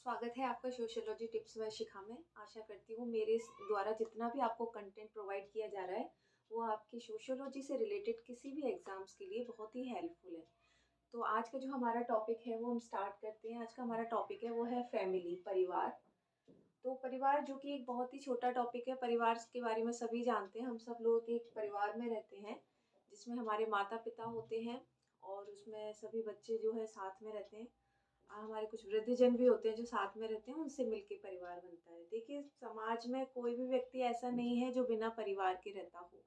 स्वागत है आपका सोशियोलॉजी टिप्स व शिखा में। आशा करती हूँ मेरे द्वारा जितना भी आपको कंटेंट प्रोवाइड किया जा रहा है वो आपकी सोशियोलॉजी से रिलेटेड किसी भी एग्जाम्स के लिए बहुत ही हेल्पफुल है। तो आज का जो हमारा टॉपिक है वो हम स्टार्ट करते हैं। आज का हमारा टॉपिक है वो है फैमिली, परिवार। तो परिवार जो कि एक बहुत ही छोटा टॉपिक है। परिवार के बारे में सभी जानते हैं। हम सब लोग एक परिवार में रहते हैं जिसमें हमारे माता पिता होते हैं और उसमें सभी बच्चे जो है साथ में रहते हैं। हमारे कुछ वृद्धजन भी होते हैं जो साथ में रहते हैं, उनसे मिलके परिवार बनता है। देखिए, समाज में कोई भी व्यक्ति ऐसा नहीं है जो बिना परिवार के रहता हो,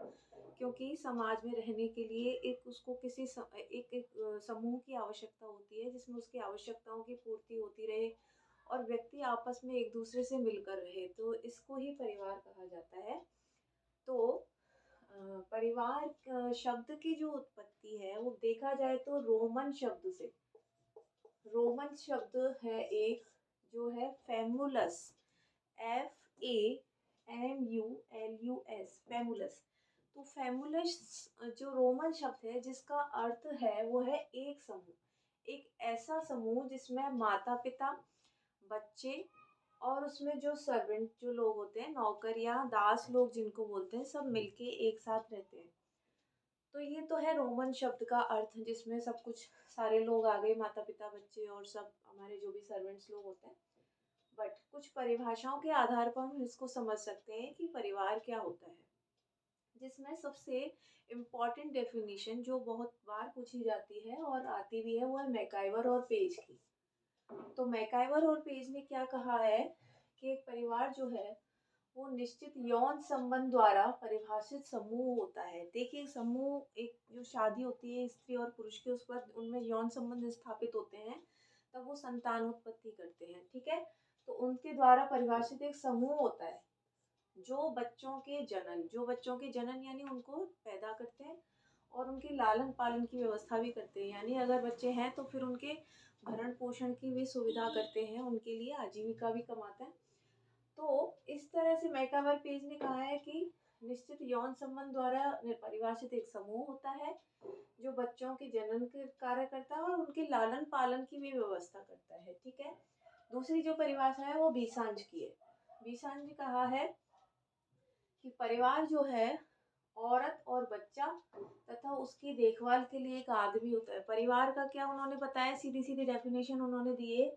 क्योंकि समाज में रहने के लिए एक उसको एक समूह की आवश्यकता होती है जिसमें उसकी आवश्यकताओं की पूर्ति होती रहे और व्यक्ति आपस में एक दूसरे से मिलकर रहे, तो इसको ही परिवार कहा जाता है। तो परिवार शब्द की जो उत्पत्ति है वो देखा जाए तो रोमन शब्द है एक, जो है फेमुलस, FAMULUS, फेमुलस। तो फेमुलस जो रोमन शब्द है जिसका अर्थ है वो है एक समूह, एक ऐसा समूह जिसमें माता पिता, बच्चे और उसमें जो सर्वेंट जो लोग होते हैं, नौकर या दास लोग जिनको बोलते हैं, सब मिलके एक साथ रहते हैं। तो ये तो है रोमन शब्द का अर्थ, जिसमें सब कुछ सारे लोग आ गए, माता पिता, बच्चे और सब हमारे जो भी सर्वेंट्स लोग होते हैं। बट कुछ परिभाषाओं के आधार पर हम इसको समझ सकते हैं कि परिवार क्या होता है, जिसमें सबसे इम्पॉर्टेंट डेफिनेशन जो बहुत बार पूछी जाती है और आती भी है वो है मैकाइवर और पेज की। तो मैकाइवर और पेज ने क्या कहा है कि एक परिवार जो है वो निश्चित यौन संबंध द्वारा परिभाषित समूह होता है। देखिए, समूह, एक जो शादी होती है स्त्री और पुरुष की, उस पर उनमें यौन संबंध स्थापित होते हैं, तब वो संतान उत्पत्ति करते हैं। ठीक है, तो उनके द्वारा परिभाषित एक समूह होता है जो बच्चों के जनन यानी उनको पैदा करते हैं और उनके लालन पालन की व्यवस्था भी करते हैं। यानी अगर बच्चे हैं तो फिर उनके भरण पोषण की भी सुविधा करते हैं, उनके लिए आजीविका भी कमाते हैं। तो इस तरह से मैकावर पेज ने कहा है कि निश्चित यौन संबंध द्वारा परिभाषित एक समूह होता है जो बच्चों के जनन के कार्य करता है और उनके लालन पालन की भी व्यवस्था करता है। ठीक है, दूसरी जो परिभाषा है वो बीसांज की है। बीसांज ने कहा है कि परिवार जो है औरत और बच्चा तथा उसकी देखभाल के लिए एक आदमी होता है। परिवार का क्या उन्होंने बताया, सीधी सीधी डेफिनेशन उन्होंने दी है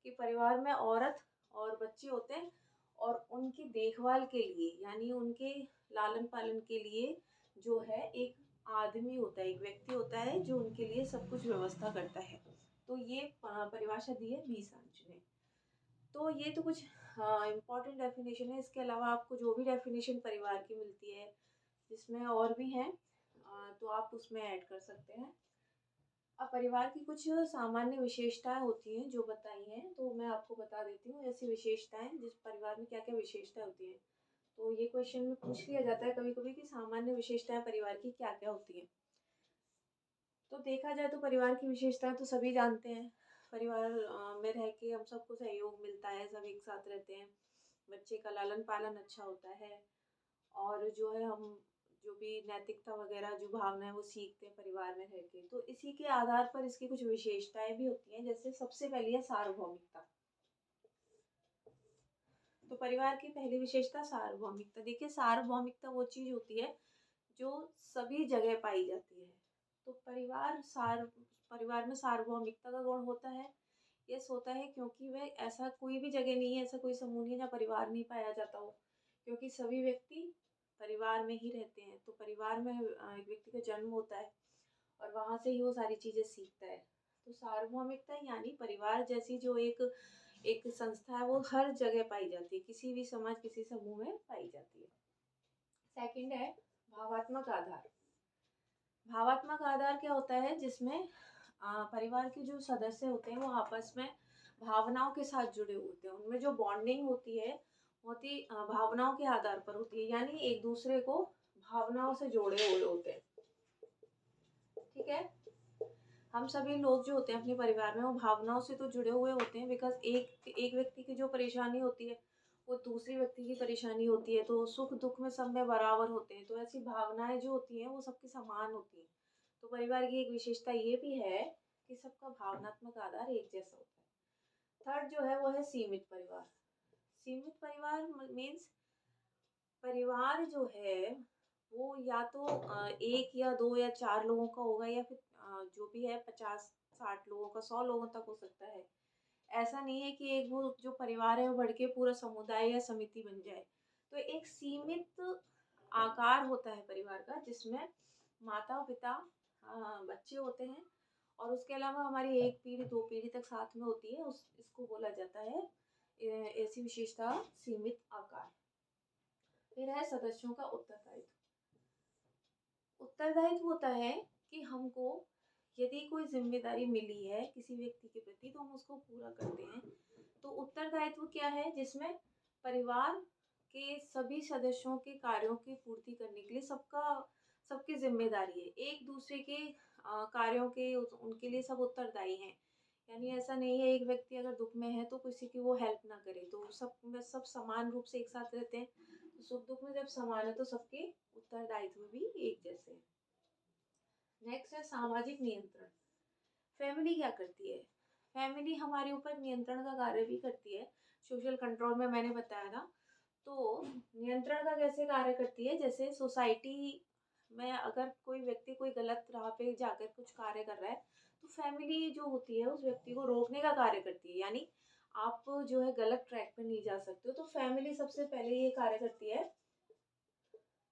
कि परिवार में औरत और बच्चे होते हैं और उनकी देखभाल के लिए यानी उनके लालन पालन के लिए जो है एक आदमी होता है, एक व्यक्ति होता है जो उनके लिए सब कुछ व्यवस्था करता है। तो ये परिभाषा दी है बीसांज ने। तो ये तो कुछ इम्पोर्टेंट डेफिनेशन है। इसके अलावा आपको जो भी डेफिनेशन परिवार की मिलती है, जिसमें और भी हैं, तो आप उसमें ऐड कर सकते हैं। अब परिवार की कुछ सामान्य विशेषताएं होती हैं जो बताई हैं, तो मैं आपको बता देती हूँ ऐसी विशेषताएं, जिस परिवार में क्या क्या विशेषताएं होती हैं। तो ये क्वेश्चन में पूछ लिया जाता है कभी कभी कि सामान्य विशेषताएं परिवार की क्या क्या होती हैं। तो देखा जाए तो परिवार की विशेषताएं तो सभी जानते हैं। परिवार में रह के हम सबको सहयोग मिलता है, सब एक साथ रहते हैं, बच्चे का लालन पालन अच्छा होता है और जो है हम जो भी नैतिकता वगैरह जो भावना है वो सीखते हैं परिवार में रह के। तो इसी के आधार पर इसकी कुछ विशेषताएं भी होती हैं। जैसे सबसे पहली है सार्वभौमिकता। तो परिवार की पहली विशेषता सार्वभौमिकता। देखिए, सार्वभौमिकता वो चीज होती है जो सभी जगह पाई जाती है। तो परिवार में सार्वभौमिकता का गुण होता है। यस, होता है, क्योंकि वह ऐसा कोई भी जगह नहीं है, ऐसा कोई समूह नहीं है जहाँ परिवार नहीं पाया जाता हो, क्योंकि सभी व्यक्ति परिवार में ही रहते हैं। तो परिवार में एक व्यक्ति का जन्म होता है और वहाँ से ही वो सारी चीज़ें सीखता है। तो सार्वभौमिकता यानी परिवार जैसी जो एक एक संस्था है वो हर जगह पाई जाती है, किसी भी समाज, किसी समूह में पाई जाती है। सेकंड है भावात्मक आधार। भावात्मक आधार क्या होता है, जिसमें परिवार के जो सदस्य होते हैं वो आपस में भावनाओं के साथ जुड़े होते हैं। उनमें जो बॉन्डिंग होती है बहुत ही भावनाओं के आधार पर होती है, यानी एक दूसरे को भावनाओं से जोड़े हुए होते हैं। ठीक है, हम सभी लोग जो होते हैं अपने परिवार में वो भावनाओं से तो जुड़े हुए होते हैं, बिकॉज एक एक व्यक्ति की जो परेशानी होती है वो दूसरी व्यक्ति की परेशानी होती है, तो सुख दुख में सब में बराबर होते हैं। तो ऐसी भावनाएं जो होती हैं वो सबकी समान होती हैं। तो परिवार की एक विशेषता ये भी है कि सबका भावनात्मक आधार एक जैसा होता है। थर्ड जो है वो है सीमित परिवार। सीमित परिवार मीन्स परिवार जो है वो या तो एक या दो या चार लोगों का होगा, या फिर जो भी है 50-60 लोगों का, 100 लोगों तक हो सकता है। ऐसा नहीं है कि एक वो जो परिवार है वो बढ़ के पूरा समुदाय या समिति बन जाए। तो एक सीमित आकार होता है परिवार का, जिसमें माता पिता बच्चे होते हैं, और उसके अलावा हमारी एक पीढ़ी दो पीढ़ी तक साथ में होती है, उस इसको बोला जाता है ऐसी विशेषता सीमित आकार। फिर है सदस्यों का उत्तरदायित्व। उत्तरदायित्व होता है कि हमको यदि कोई जिम्मेदारी मिली है किसी व्यक्ति के प्रति तो हम उसको पूरा करते हैं। तो उत्तरदायित्व क्या है, जिसमें परिवार के सभी सदस्यों के कार्यों की पूर्ति करने के लिए सबकी जिम्मेदारी है। एक दूसरे के कार्यों के उनके लिए सब उत्तरदायी हैं। यानी ऐसा नहीं है एक व्यक्ति अगर दुख में है तो किसी की वो हेल्प ना करे, तो सब समान रूप से एक साथ रहते हैं। तो सुख दुख में जब समान है तो सबके उत्तरदायित्व भी एक जैसे हैं। नेक्स्ट है सामाजिक नियंत्रण। फैमिली क्या करती है? फैमिली हमारे ऊपर नियंत्रण का कार्य भी करती है। सोशल कंट्रोल में मैंने बताया था। तो नियंत्रण का कैसे कार्य करती है, जैसे सोसाइटी में अगर कोई व्यक्ति कोई गलत राह पे जाकर कुछ कार्य कर रहा है तो फैमिली जो होती है उस व्यक्ति को रोकने का कार्य करती है। यानी आप जो है गलत ट्रैक पे नहीं जा सकते हो, तो फैमिली सबसे पहले ये कार्य करती है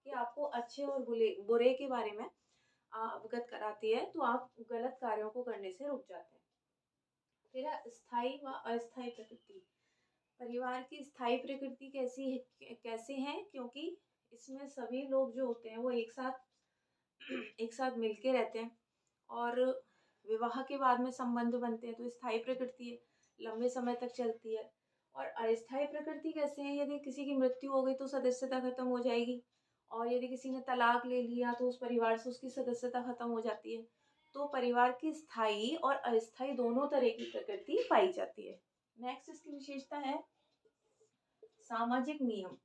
कि आपको अच्छे और बुरे के बारे में अवगत कराती है, तो आप गलत कार्यों को करने से रुक जाते हैं। फिर है स्थायी व अस्थायी प्रकृति। परिवार की स्थायी प्रकृति कैसे है, क्योंकि इसमें सभी लोग जो होते हैं वो एक साथ मिलके रहते हैं, और विवाह के बाद में संबंध बनते हैं, तो स्थायी प्रकृति है, लंबे समय तक चलती है। और अस्थायी प्रकृति कैसे है, यदि किसी की मृत्यु हो गई तो सदस्यता खत्म हो जाएगी, और यदि किसी ने तलाक ले लिया तो उस परिवार से उसकी सदस्यता खत्म हो जाती है। तो परिवार की स्थायी और अस्थायी दोनों तरह की प्रकृति पाई जाती है। नेक्स्ट इसकी विशेषता है सामाजिक नियम।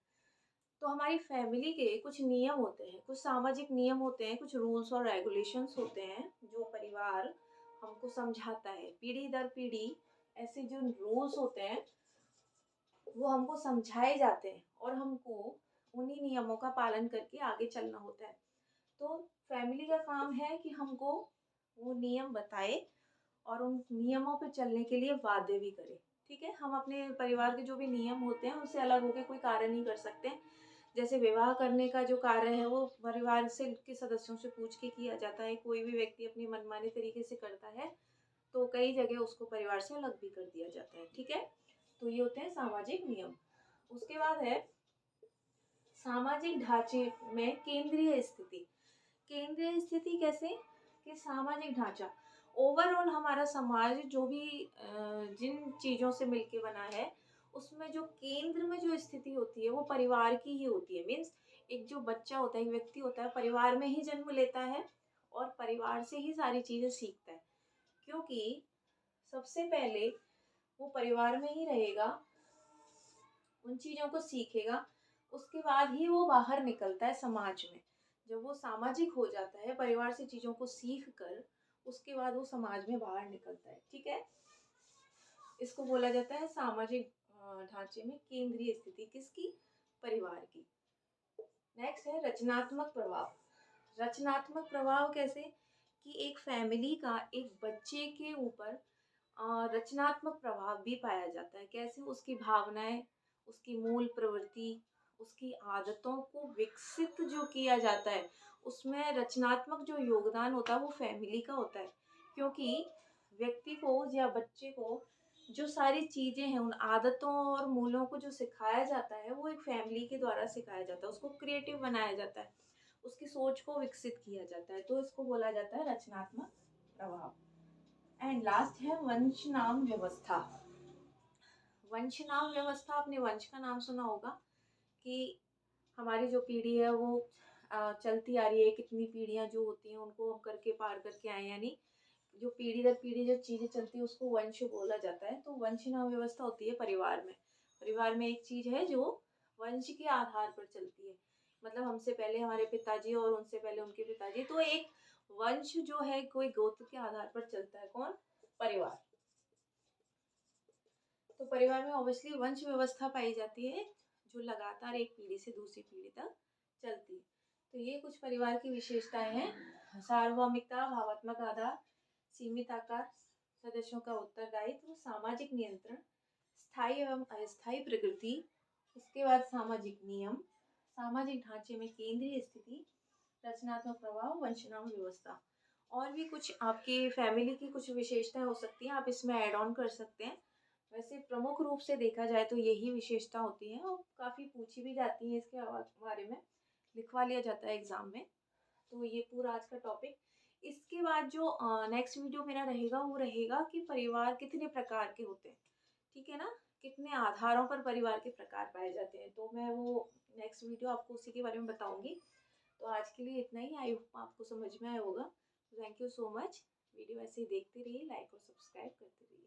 तो हमारी फैमिली के कुछ नियम होते हैं, कुछ सामाजिक नियम होते हैं, कुछ रूल्स और रेगुलेशंस होते हैं जो परिवार हमको समझाता है। पीढ़ी दर पीढ़ी ऐसे जो रूल्स होते हैं वो हमको समझाए जाते हैं, और हमको उन्हीं नियमों का पालन करके आगे चलना होता है। तो फैमिली का काम है कि हमको वो नियम बताए और उन नियमों पे चलने के लिए वादे भी करे। ठीक है, हम अपने परिवार के जो भी नियम होते हैं उससे अलग होकर कोई कार्य नहीं कर सकते। जैसे विवाह करने का जो कार्य है वो परिवार से के सदस्यों से पूछ के किया जाता है। कोई भी व्यक्ति अपनी मनमानी तरीके से करता है तो कई जगह उसको परिवार से अलग भी कर दिया जाता है। ठीक है, तो ये होते हैं सामाजिक नियम। उसके बाद है सामाजिक ढांचे में केंद्रीय स्थिति। केंद्रीय स्थिति कैसे कि सामाजिक ढांचा ओवरऑल हमारा समाज जो भी जिन चीजों से मिलके बना है उसमें जो केंद्र में जो स्थिति होती है वो परिवार की ही होती है। मीन्स एक जो बच्चा होता है, एक व्यक्ति होता है, परिवार में ही जन्म लेता है और परिवार से ही सारी चीजें सीखता है, क्योंकि सबसे पहले वो परिवार में ही रहेगा, उन चीजों को सीखेगा, उसके बाद ही वो बाहर निकलता है समाज में। जब वो सामाजिक हो जाता है, परिवार से चीजों को सीख कर उसके बाद वो समाज में बाहर निकलता है। ठीक है, इसको बोला जाता है सामाजिक ढांचे में केंद्रीय स्थिति किसकी? परिवार की। नेक्स्ट है रचनात्मक प्रभाव। रचनात्मक प्रभाव कैसे कि एक फैमिली का एक बच्चे के ऊपर रचनात्मक प्रभाव भी पाया जाता है। कैसे? उसकी भावनाएं, उसकी मूल प्रवृत्ति, उसकी आदतों को विकसित जो किया जाता है उसमें रचनात्मक जो योगदान होता है वो फैमिली का होता है, क्योंकि व्यक्ति को या बच्चे को जो सारी चीजें हैं उन आदतों और मूल्यों को जो सिखाया जाता है वो एक फैमिली के द्वारा सिखाया जाता है। उसको क्रिएटिव बनाया जाता है, उसकी सोच को विकसित किया जाता है, तो इसको बोला जाता है रचनात्मक प्रभाव। एंड लास्ट है वंश नाम व्यवस्था। वंश नाम व्यवस्था, अपने वंश का नाम सुना होगा कि हमारी जो पीढ़ी है वो चलती आ रही है, कितनी पीढ़ियां जो होती हैं उनको हम करके पार करके आए, यानी जो पीढ़ी दर पीढ़ी जो चीजें चलती है उसको वंश बोला जाता है। तो वंश नाम व्यवस्था होती है परिवार में। परिवार में एक चीज है जो वंश के आधार पर चलती है, मतलब हमसे पहले हमारे पिताजी और उनसे पहले उनके पिताजी, तो एक वंश जो है कोई गोत्र के आधार पर चलता है। कौन? परिवार। तो परिवार में ऑब्वियसली वंश व्यवस्था पाई जाती है जो लगातार एक पीढ़ी से दूसरी पीढ़ी तक चलती है। तो ये कुछ परिवार की विशेषताएं हैं। सार्वभौमिकता, भावात्मक आधार, सीमित आकार, सदस्यों का उत्तरदायित्व, सामाजिक नियंत्रण, स्थायी एवं अस्थायी प्रकृति, उसके बाद सामाजिक नियम, सामाजिक ढांचे में केंद्रीय स्थिति, रचनात्मक प्रभाव, वंशनाम व्यवस्था। और भी कुछ आपकी फैमिली की कुछ विशेषताएं हो सकती हैं, आप इसमें ऐड ऑन कर सकते हैं। वैसे प्रमुख रूप से देखा जाए तो यही विशेषता होती है और काफ़ी पूछी भी जाती है, इसके बारे में लिखवा लिया जाता है एग्ज़ाम में। तो ये पूरा आज का टॉपिक। इसके बाद जो नेक्स्ट वीडियो मेरा रहेगा वो रहेगा कि परिवार कितने प्रकार के होते हैं, ठीक है ना, कितने आधारों पर परिवार के प्रकार पाए जाते हैं। तो मैं वो नेक्स्ट वीडियो आपको उसी के बारे में बताऊंगी। तो आज के लिए इतना ही। आई होप आपको समझ में आया होगा। Thank you so much. Video ऐसे ही देखते रहिए, लाइक और सब्सक्राइब करते रहिए।